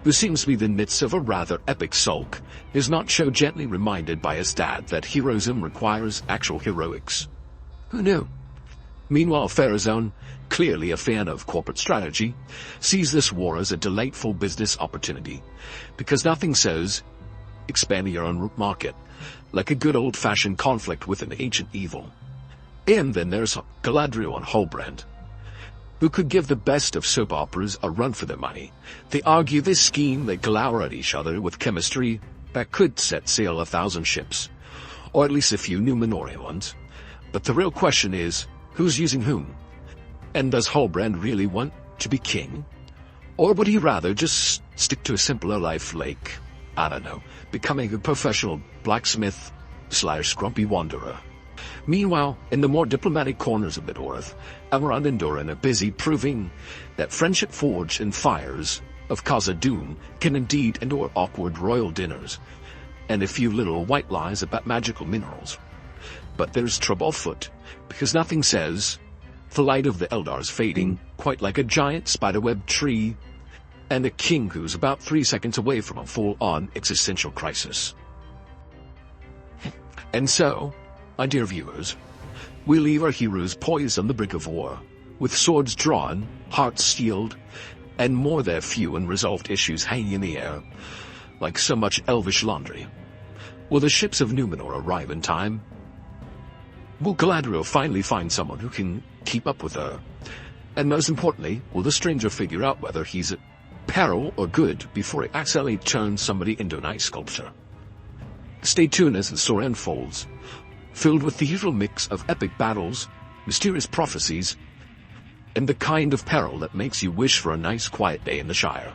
who seems to be in the midst of a rather epic sulk, is not so gently reminded by his dad that heroism requires actual heroics. Who knew? Meanwhile, Pharazôn, clearly a fan of corporate strategy, sees this war as a delightful business opportunity, because nothing says expanding your own route market like a good old-fashioned conflict with an ancient evil. And then there's Galadriel and Halbrand, who could give the best of soap operas a run for their money. They argue this scheme, they glower at each other with chemistry that could set sail 1,000 ships, or at least a few Numenorian ones. But the real question is, who's using whom? And does Halbrand really want to be king? Or would he rather just stick to a simpler life like, I don't know, becoming a professional blacksmith/grumpy wanderer? Meanwhile, in the more diplomatic corners of Middle-earth, Elrond and Durin are busy proving that friendship forged in fires of Khazad-dûm can indeed endure awkward royal dinners, and a few little white lies about magical minerals. But there's trouble afoot, because nothing says the light of the Eldar's fading, quite like a giant spiderweb tree, and a king who's about 3 seconds away from a full-on existential crisis. And so, my dear viewers, we leave our heroes poised on the brink of war, with swords drawn, hearts steeled, and more their few and resolved issues hanging in the air, like so much elvish laundry. Will the ships of Numenor arrive in time? Will Galadriel finally find someone who can keep up with her? And most importantly, will the stranger figure out whether he's a peril or good before he accidentally turns somebody into an ice sculpture? Stay tuned as the story unfolds, filled with the usual mix of epic battles, mysterious prophecies, and the kind of peril that makes you wish for a nice quiet day in the Shire.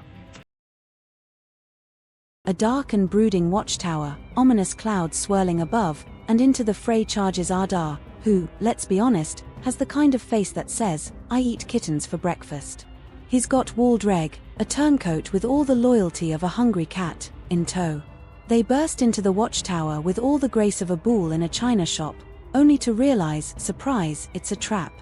A dark and brooding watchtower, ominous clouds swirling above, and into the fray charges Adar, who, let's be honest, has the kind of face that says, "I eat kittens for breakfast." He's got Waldreg, a turncoat with all the loyalty of a hungry cat, in tow. They burst into the watchtower with all the grace of a bull in a china shop, only to realize, surprise, it's a trap.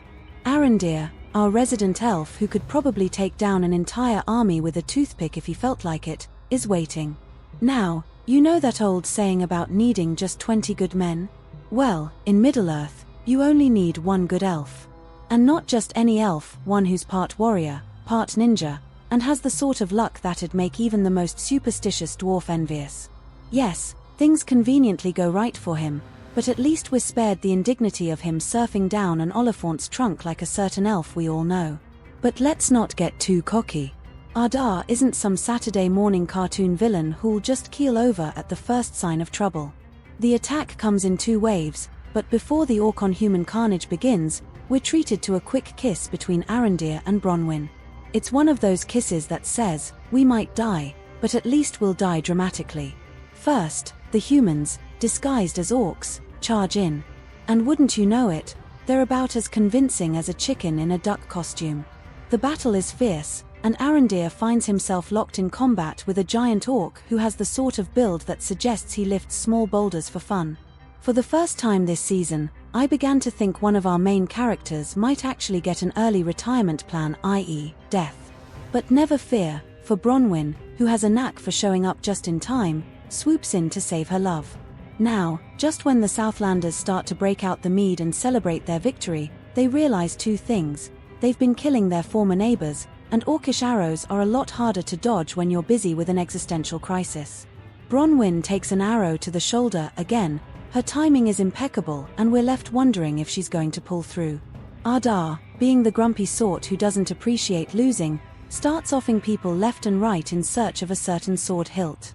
Arondir, our resident elf who could probably take down an entire army with a toothpick if he felt like it, is waiting. Now, you know that old saying about needing just 20 good men? Well, in Middle-earth, you only need one good elf. And not just any elf, one who's part warrior, part ninja, and has the sort of luck that'd make even the most superstitious dwarf envious. Yes, things conveniently go right for him, but at least we're spared the indignity of him surfing down an Oliphant's trunk like a certain elf we all know. But let's not get too cocky. Adar isn't some Saturday morning cartoon villain who'll just keel over at the first sign of trouble. The attack comes in 2 waves, but before the orc-on-human carnage begins, we're treated to a quick kiss between Arondir and Bronwyn. It's one of those kisses that says, we might die, but at least we'll die dramatically. First, the humans, disguised as orcs, charge in. And wouldn't you know it, they're about as convincing as a chicken in a duck costume. The battle is fierce, and Arondir finds himself locked in combat with a giant orc who has the sort of build that suggests he lifts small boulders for fun. For the first time this season, I began to think one of our main characters might actually get an early retirement plan, i.e., death. But never fear, for Bronwyn, who has a knack for showing up just in time, swoops in to save her love. Now, just when the Southlanders start to break out the mead and celebrate their victory, they realize 2 things. They've been killing their former neighbors, and orcish arrows are a lot harder to dodge when you're busy with an existential crisis. Bronwyn takes an arrow to the shoulder again. Her timing is impeccable, and we're left wondering if she's going to pull through. Adar, being the grumpy sort who doesn't appreciate losing, starts offing people left and right in search of a certain sword hilt.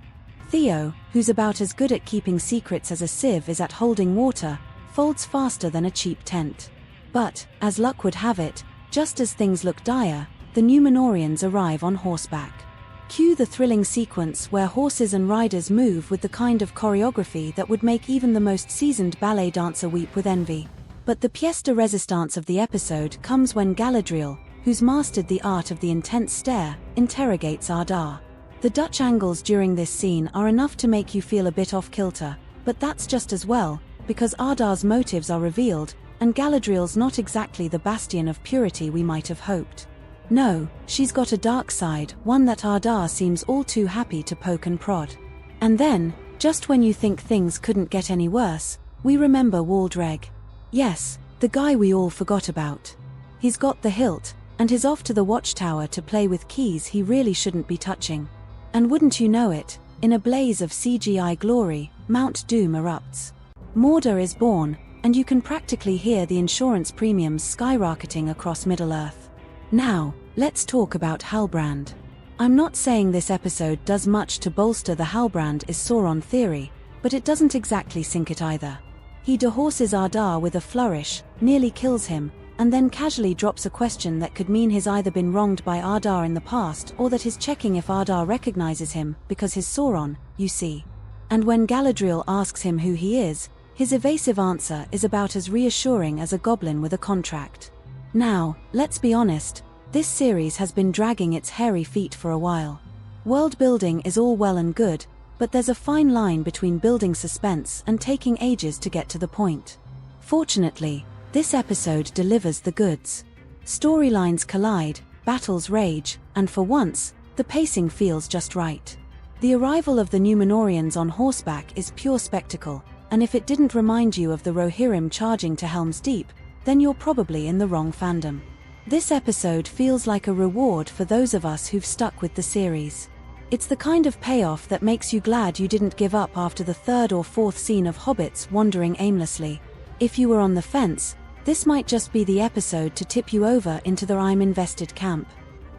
Theo, who's about as good at keeping secrets as a sieve is at holding water, folds faster than a cheap tent. But, as luck would have it, just as things look dire, the Numenorians arrive on horseback. Cue the thrilling sequence where horses and riders move with the kind of choreography that would make even the most seasoned ballet dancer weep with envy. But the pièce de résistance of the episode comes when Galadriel, who's mastered the art of the intense stare, interrogates Adar. The Dutch angles during this scene are enough to make you feel a bit off-kilter, but that's just as well, because Adar's motives are revealed, and Galadriel's not exactly the bastion of purity we might have hoped. No, she's got a dark side, one that Adar seems all too happy to poke and prod. And then, just when you think things couldn't get any worse, we remember Waldreg. Yes, the guy we all forgot about. He's got the hilt, and he's off to the watchtower to play with keys he really shouldn't be touching. And wouldn't you know it, in a blaze of CGI glory, Mount Doom erupts. Mordor is born, and you can practically hear the insurance premiums skyrocketing across Middle-earth. Now, let's talk about Halbrand. I'm not saying this episode does much to bolster the Halbrand is Sauron theory, but it doesn't exactly sink it either. He dehorses Adar with a flourish, nearly kills him, and then casually drops a question that could mean he's either been wronged by Adar in the past or that he's checking if Adar recognizes him, because he's Sauron, you see. And when Galadriel asks him who he is, his evasive answer is about as reassuring as a goblin with a contract. Now, let's be honest, this series has been dragging its hairy feet for a while. World building is all well and good, but there's a fine line between building suspense and taking ages to get to the point. Fortunately, this episode delivers the goods. Storylines collide, battles rage, and for once, the pacing feels just right. The arrival of the Númenóreans on horseback is pure spectacle, and if it didn't remind you of the Rohirrim charging to Helm's Deep, then you're probably in the wrong fandom. This episode feels like a reward for those of us who've stuck with the series. It's the kind of payoff that makes you glad you didn't give up after the third or fourth scene of hobbits wandering aimlessly. If you were on the fence, this might just be the episode to tip you over into the I'm invested camp.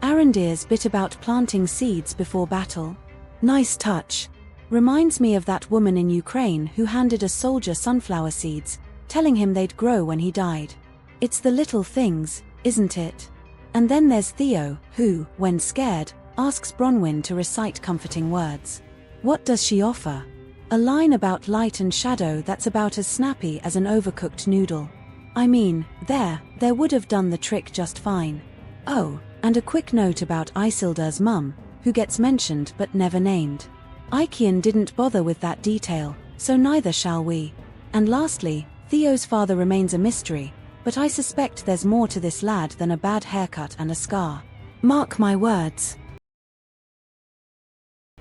Arondir's bit about planting seeds before battle. Nice touch. Reminds me of that woman in Ukraine who handed a soldier sunflower seeds, telling him they'd grow when he died. It's the little things, isn't it? And then there's Theo, who, when scared, asks Bronwyn to recite comforting words. What does she offer? A line about light and shadow that's about as snappy as an overcooked noodle. I mean, there would have done the trick just fine. Oh, and a quick note about Isildur's mum, who gets mentioned but never named. Icean didn't bother with that detail, so neither shall we. And lastly, Theo's father remains a mystery, but I suspect there's more to this lad than a bad haircut and a scar. Mark my words.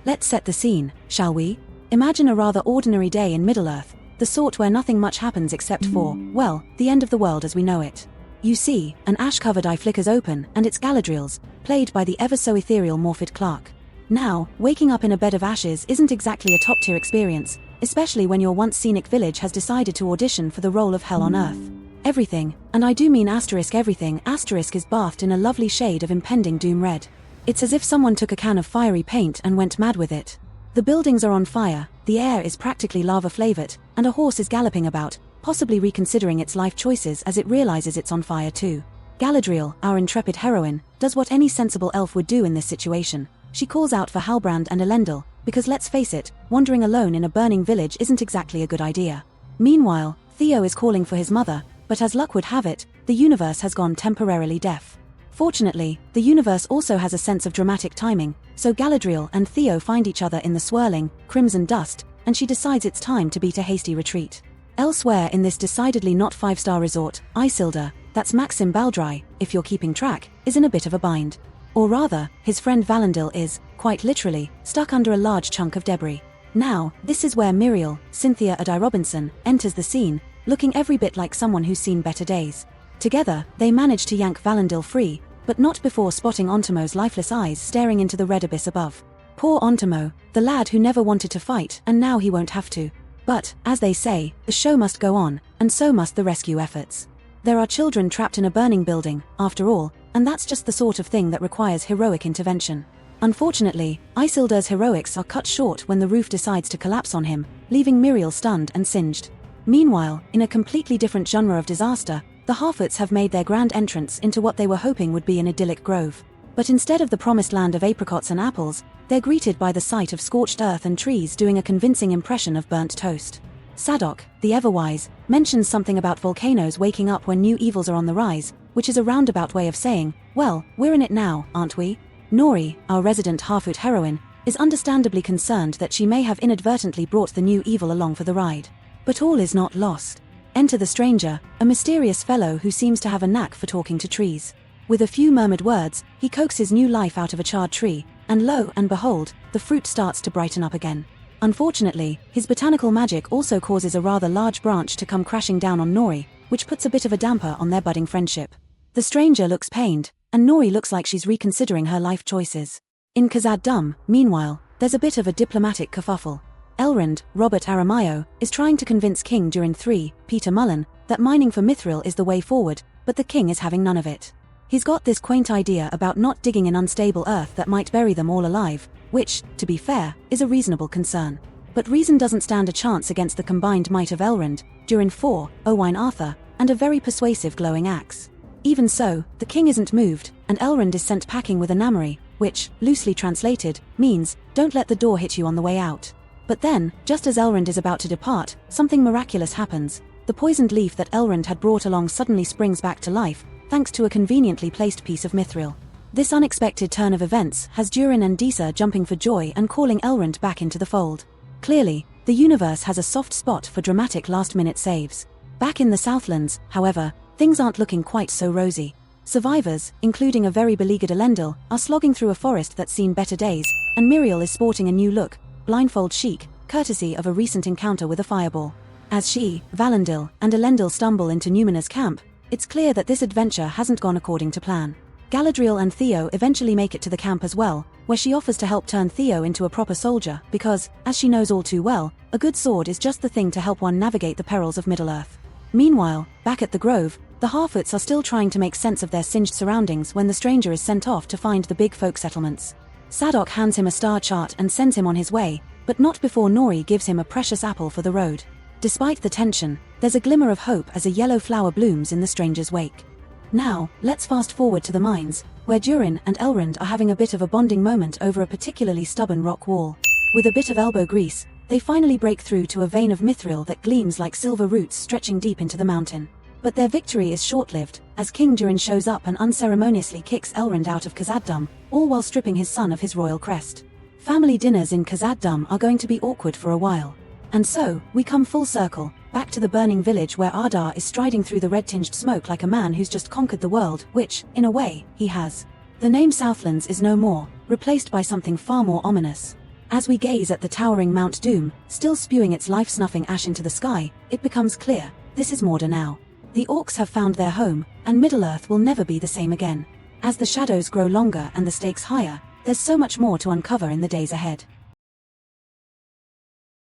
Let's set the scene, shall we? Imagine a rather ordinary day in Middle-earth, the sort where nothing much happens except for, well, the end of the world as we know it. You see, an ash-covered eye flickers open, and it's Galadriel's, played by the ever-so-ethereal Morfydd Clark. Now, waking up in a bed of ashes isn't exactly a top-tier experience, especially when your once scenic village has decided to audition for the role of Hell on Earth. Everything, and I do mean everything, is bathed in a lovely shade of impending doom red. It's as if someone took a can of fiery paint and went mad with it. The buildings are on fire, the air is practically lava-flavored, and a horse is galloping about, possibly reconsidering its life choices as it realizes it's on fire too. Galadriel, our intrepid heroine, does what any sensible elf would do in this situation. She calls out for Halbrand and Elendil, because let's face it, wandering alone in a burning village isn't exactly a good idea. Meanwhile, Theo is calling for his mother, but as luck would have it, the universe has gone temporarily deaf. Fortunately, the universe also has a sense of dramatic timing, so Galadriel and Theo find each other in the swirling, crimson dust, and she decides it's time to beat a hasty retreat. Elsewhere in this decidedly not five-star resort, Isildur, that's Maxim Baldry, if you're keeping track, is in a bit of a bind. Or rather, his friend Valendil is, quite literally, stuck under a large chunk of debris. Now, this is where Miriel, Cynthia Adai Robinson, enters the scene, looking every bit like someone who's seen better days. Together, they manage to yank Valendil free, but not before spotting Ontomo's lifeless eyes staring into the red abyss above. Poor Ontomo, the lad who never wanted to fight and now he won't have to. But, as they say, the show must go on, and so must the rescue efforts. There are children trapped in a burning building, after all, and that's just the sort of thing that requires heroic intervention. Unfortunately, Isildur's heroics are cut short when the roof decides to collapse on him, leaving Miriel stunned and singed. Meanwhile, in a completely different genre of disaster, the Harfoots have made their grand entrance into what they were hoping would be an idyllic grove. But instead of the promised land of apricots and apples, they're greeted by the sight of scorched earth and trees doing a convincing impression of burnt toast. Sadok, the Everwise, mentions something about volcanoes waking up when new evils are on the rise, which is a roundabout way of saying, well, we're in it now, aren't we? Nori, our resident Harfoot heroine, is understandably concerned that she may have inadvertently brought the new evil along for the ride. But all is not lost. Enter the stranger, a mysterious fellow who seems to have a knack for talking to trees. With a few murmured words, he coaxes new life out of a charred tree, and lo and behold, the fruit starts to brighten up again. Unfortunately, his botanical magic also causes a rather large branch to come crashing down on Nori, which puts a bit of a damper on their budding friendship. The stranger looks pained, and Nori looks like she's reconsidering her life choices. In Khazad-dûm, meanwhile, there's a bit of a diplomatic kerfuffle. Elrond, Robert Aramayo, is trying to convince King Durin III, Peter Mullen, that mining for mithril is the way forward, but the king is having none of it. He's got this quaint idea about not digging in unstable earth that might bury them all alive, which, to be fair, is a reasonable concern. But reason doesn't stand a chance against the combined might of Elrond, Durin IV, Owain Arthur, and a very persuasive glowing axe. Even so, the king isn't moved, and Elrond is sent packing with a Namori, which, loosely translated, means, don't let the door hit you on the way out. But then, just as Elrond is about to depart, something miraculous happens. The poisoned leaf that Elrond had brought along suddenly springs back to life, thanks to a conveniently placed piece of mithril. This unexpected turn of events has Durin and Disa jumping for joy and calling Elrond back into the fold. Clearly, the universe has a soft spot for dramatic last-minute saves. Back in the Southlands, however, things aren't looking quite so rosy. Survivors, including a very beleaguered Elendil, are slogging through a forest that's seen better days, and Miriel is sporting a new look, blindfold chic, courtesy of a recent encounter with a fireball. As she, Valandil, and Elendil stumble into Numenor's camp, it's clear that this adventure hasn't gone according to plan. Galadriel and Theo eventually make it to the camp as well, where she offers to help turn Theo into a proper soldier because, as she knows all too well, a good sword is just the thing to help one navigate the perils of Middle-earth. Meanwhile, back at the Grove, the Harfoots are still trying to make sense of their singed surroundings when the stranger is sent off to find the big folk settlements. Sadok hands him a star chart and sends him on his way, but not before Nori gives him a precious apple for the road. Despite the tension, there's a glimmer of hope as a yellow flower blooms in the stranger's wake. Now, let's fast forward to the mines, where Durin and Elrond are having a bit of a bonding moment over a particularly stubborn rock wall. With a bit of elbow grease, they finally break through to a vein of mithril that gleams like silver roots stretching deep into the mountain. But their victory is short-lived, as King Durin shows up and unceremoniously kicks Elrond out of Khazad-dûm, all while stripping his son of his royal crest. Family dinners in Khazad-dûm are going to be awkward for a while. And so, we come full circle, back to the burning village where Adar is striding through the red-tinged smoke like a man who's just conquered the world, which, in a way, he has. The name Southlands is no more, replaced by something far more ominous. As we gaze at the towering Mount Doom, still spewing its life-snuffing ash into the sky, it becomes clear, this is Mordor now. The orcs have found their home, and Middle-earth will never be the same again. As the shadows grow longer and the stakes higher, there's so much more to uncover in the days ahead.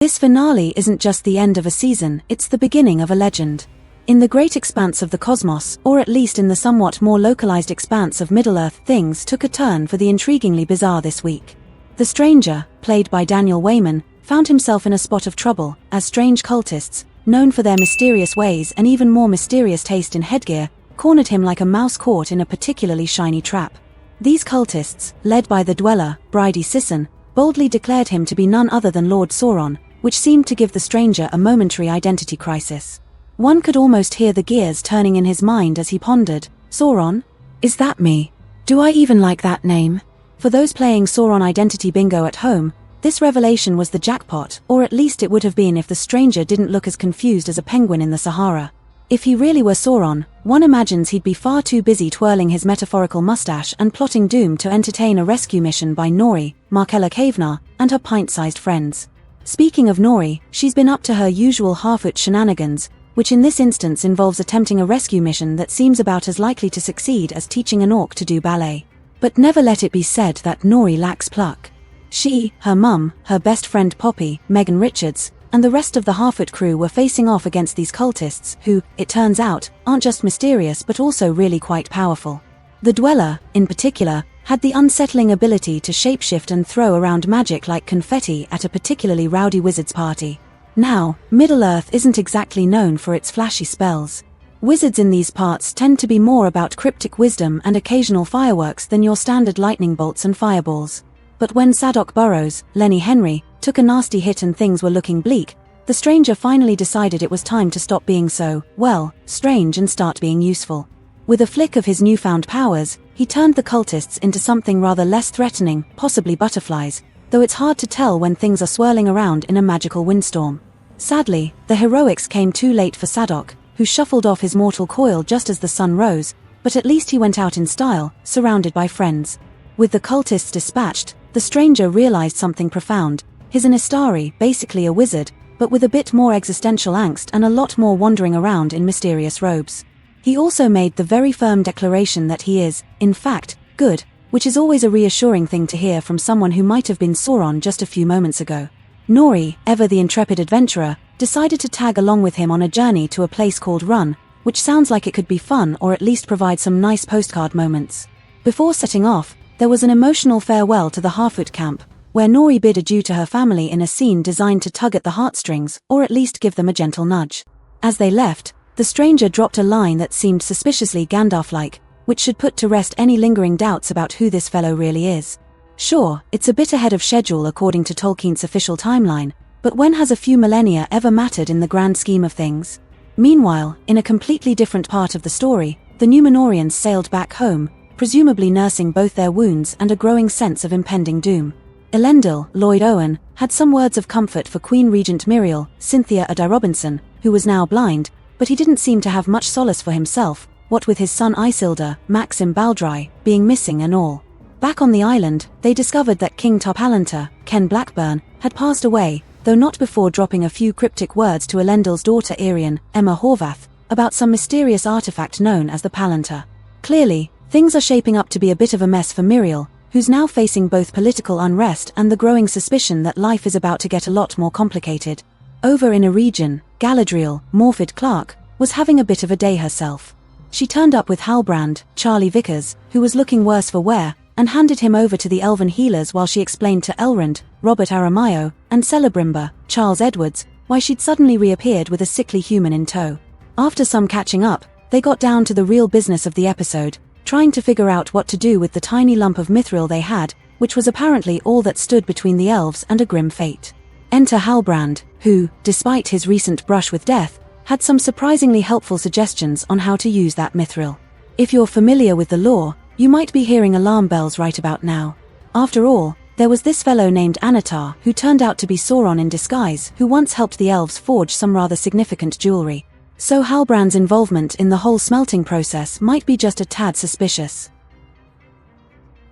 This finale isn't just the end of a season, it's the beginning of a legend. In the great expanse of the cosmos, or at least in the somewhat more localized expanse of Middle-earth, things took a turn for the intriguingly bizarre this week. The stranger, played by Daniel Wayman, found himself in a spot of trouble, as strange cultists, known for their mysterious ways and even more mysterious taste in headgear, cornered him like a mouse caught in a particularly shiny trap. These cultists, led by the Dweller, Bridie Sisson, boldly declared him to be none other than Lord Sauron, which seemed to give the stranger a momentary identity crisis. One could almost hear the gears turning in his mind as he pondered, Sauron? Is that me? Do I even like that name? For those playing Sauron identity bingo at home, this revelation was the jackpot, or at least it would have been if the stranger didn't look as confused as a penguin in the Sahara. If he really were Sauron, one imagines he'd be far too busy twirling his metaphorical mustache and plotting doom to entertain a rescue mission by Nori, Markella Cavenar, and her pint-sized friends. Speaking of Nori, she's been up to her usual Harfoot shenanigans, which in this instance involves attempting a rescue mission that seems about as likely to succeed as teaching an orc to do ballet. But never let it be said that Nori lacks pluck. She, her mum, her best friend Poppy, Megan Richards, and the rest of the Harfoot crew were facing off against these cultists who, it turns out, aren't just mysterious but also really quite powerful. The Dweller, in particular, had the unsettling ability to shapeshift and throw around magic like confetti at a particularly rowdy wizard's party. Now, Middle-earth isn't exactly known for its flashy spells. Wizards in these parts tend to be more about cryptic wisdom and occasional fireworks than your standard lightning bolts and fireballs. But when Sadok Burrows, Lenny Henry, took a nasty hit and things were looking bleak, the stranger finally decided it was time to stop being so, well, strange and start being useful. With a flick of his newfound powers, he turned the cultists into something rather less threatening, possibly butterflies, though it's hard to tell when things are swirling around in a magical windstorm. Sadly, the heroics came too late for Sadok, who shuffled off his mortal coil just as the sun rose, but at least he went out in style, surrounded by friends. With the cultists dispatched, the stranger realized something profound. He's an Istari, basically a wizard, but with a bit more existential angst and a lot more wandering around in mysterious robes. He also made the very firm declaration that he is, in fact, good, which is always a reassuring thing to hear from someone who might have been Sauron just a few moments ago. Nori, ever the intrepid adventurer, decided to tag along with him on a journey to a place called Run, which sounds like it could be fun or at least provide some nice postcard moments. Before setting off, there was an emotional farewell to the Harfoot camp, where Nori bid adieu to her family in a scene designed to tug at the heartstrings, or at least give them a gentle nudge. As they left, the stranger dropped a line that seemed suspiciously Gandalf-like, which should put to rest any lingering doubts about who this fellow really is. Sure, it's a bit ahead of schedule according to Tolkien's official timeline, but when has a few millennia ever mattered in the grand scheme of things? Meanwhile, in a completely different part of the story, the Númenóreans sailed back home, presumably nursing both their wounds and a growing sense of impending doom. Elendil, Lloyd Owen, had some words of comfort for Queen Regent Miriel, Cynthia Adar Robinson, who was now blind, but he didn't seem to have much solace for himself, what with his son Isildur, Maxim Baldry, being missing and all. Back on the island, they discovered that King Tarpalantar, Ken Blackburn, had passed away, though not before dropping a few cryptic words to Elendil's daughter Irian, Emma Horvath, about some mysterious artifact known as the Palantir. Clearly, things are shaping up to be a bit of a mess for Miriel, who's now facing both political unrest and the growing suspicion that life is about to get a lot more complicated. Over in a region, Galadriel, Morfydd Clark, was having a bit of a day herself. She turned up with Halbrand, Charlie Vickers, who was looking worse for wear, and handed him over to the elven healers while she explained to Elrond, Robert Aramayo, and Celebrimber, Charles Edwards, why she'd suddenly reappeared with a sickly human in tow. After some catching up, they got down to the real business of the episode, trying to figure out what to do with the tiny lump of mithril they had, which was apparently all that stood between the elves and a grim fate. Enter Halbrand, who, despite his recent brush with death, had some surprisingly helpful suggestions on how to use that mithril. If you're familiar with the lore, you might be hearing alarm bells right about now. After all, there was this fellow named Anatar who turned out to be Sauron in disguise, who once helped the elves forge some rather significant jewelry. So Halbrand's involvement in the whole smelting process might be just a tad suspicious.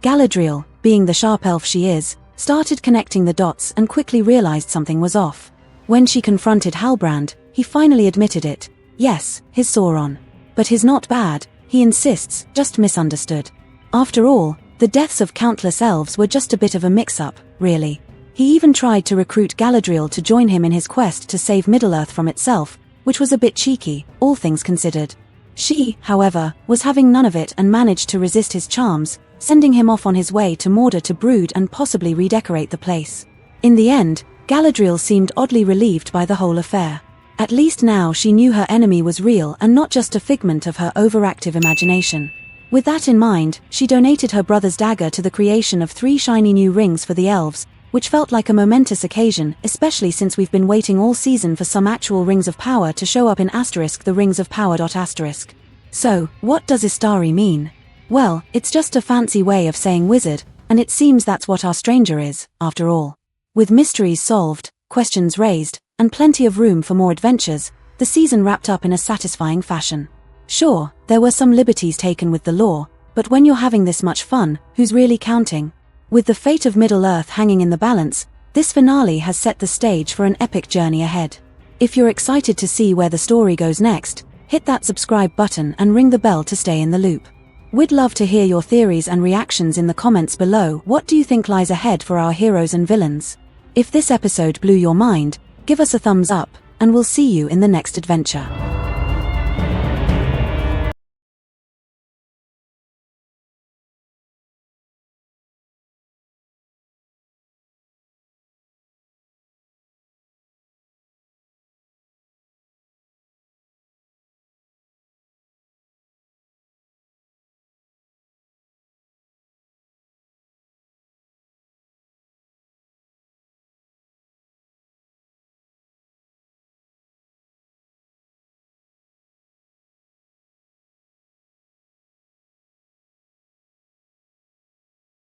Galadriel, being the sharp elf she is, started connecting the dots and quickly realized something was off. When she confronted Halbrand, he finally admitted it. Yes, he's Sauron. But he's not bad, he insists, just misunderstood. After all, the deaths of countless elves were just a bit of a mix-up, really. He even tried to recruit Galadriel to join him in his quest to save Middle-earth from itself, which was a bit cheeky, all things considered. She, however, was having none of it and managed to resist his charms, sending him off on his way to Mordor to brood and possibly redecorate the place. In the end, Galadriel seemed oddly relieved by the whole affair. At least now she knew her enemy was real and not just a figment of her overactive imagination. With that in mind, she donated her brother's dagger to the creation of 3 shiny new rings for the elves, which felt like a momentous occasion, especially since we've been waiting all season for some actual rings of power to show up in the rings of power. So, what does Istari mean? Well, it's just a fancy way of saying wizard, and it seems that's what our stranger is, after all. With mysteries solved, questions raised, and plenty of room for more adventures, the season wrapped up in a satisfying fashion. Sure, there were some liberties taken with the lore, but when you're having this much fun, who's really counting? With the fate of Middle-earth hanging in the balance, this finale has set the stage for an epic journey ahead. If you're excited to see where the story goes next, hit that subscribe button and ring the bell to stay in the loop. We'd love to hear your theories and reactions in the comments below. What do you think lies ahead for our heroes and villains? If this episode blew your mind, give us a thumbs up, and we'll see you in the next adventure.